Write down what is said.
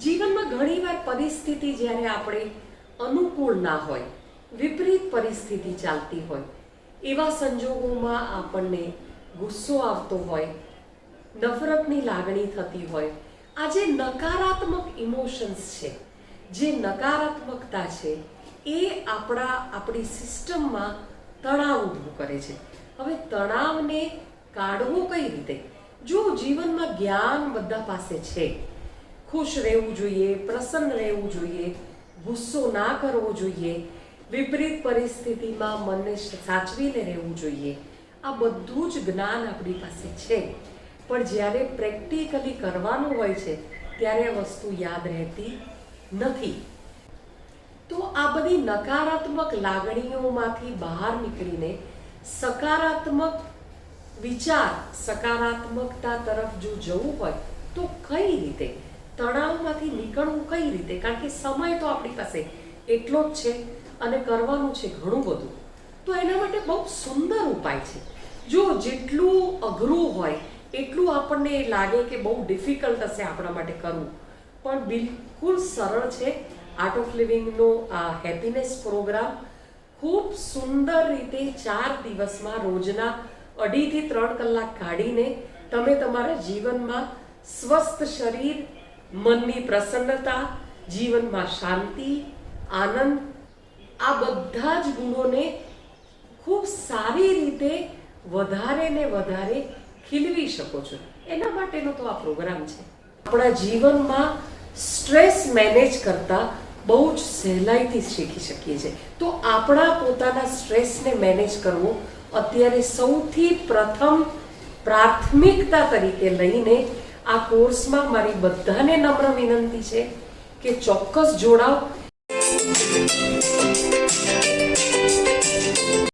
જીવનમાં ઘણીવાર પરિસ્થિતિ જ્યારે આપણે અનુકૂળ ના હોય, વિપરીત પરિસ્થિતિ ચાલતી હોય, એવા સંજોગોમાં આપણને ગુસ્સો આવતો હોય, નફરતની લાગણી થતી હોય, આ જે નકારાત્મક ઇમોશન્સ છે, જે નકારાત્મકતા છે, એ આપણી સિસ્ટમમાં તણાવ ઊભું કરે છે. હવે તણાવને કાઢવો કઈ રીતે? જો જીવનમાં જ્ઞાન બધા પાસે છે, ખુશ રહેવું જોઈએ, પ્રસન્ન રહેવું જોઈએ, ગુસ્સો ના કરવો જોઈએ, વિપરીત પરિસ્થિતિમાં મનને સાચવીને રહેવું જોઈએ, આ બધું જ જ્ઞાન આપણી પાસે છે. પણ જ્યારે પ્રેક્ટિકલી કરવાનું હોય છે ત્યારે આ વસ્તુ યાદ રહેતી નથી. તો આ બધી નકારાત્મક લાગણીઓમાંથી બહાર નીકળીને સકારાત્મક વિચાર, સકારાત્મકતા તરફ જો જવું હોય તો કઈ રીતે, તણાવમાંથી નીકળવું કઈ રીતે? કારણ કે સમય તો આપણી પાસે એટલો જ છે અને કરવાનું છે ઘણું બધું. તો એના માટે બહુ સુંદર ઉપાય છે. જો જેટલું અઘરું હોય એટલું આપણને લાગે કે બહુ ડિફિકલ્ટ હશે આપણા માટે કરવું, પણ બિલકુલ સરળ છે. આર્ટ ઓફ લિવિંગનો આ હેપીનેસ પ્રોગ્રામ ખૂબ સુંદર રીતે 4 દિવસમાં રોજના 2.5 થી 3 કલાક કાઢીને તમે તમારા જીવનમાં સ્વસ્થ શરીર, મનની પ્રસન્નતા, જીવનમાં શાંતિ, આનંદ, આ બધા જ ગુણોને ખૂબ સારી રીતે વધારે ને વધારે ખીલવી શકો છો. એના માટેનો તો આ પ્રોગ્રામ છે. આપણા જીવનમાં સ્ટ્રેસ મેનેજ કરતા બહુ જ સહેલાઈથી શીખી શકીએ છીએ. તો આપણા પોતાના સ્ટ્રેસને મેનેજ કરવો અત્યારે સૌથી પ્રથમ પ્રાથમિકતા તરીકે લઈને આ કોર્સમાં મારી બધાને નમ્ર વિનંતી છે કે ચોક્કસ જોડાઓ.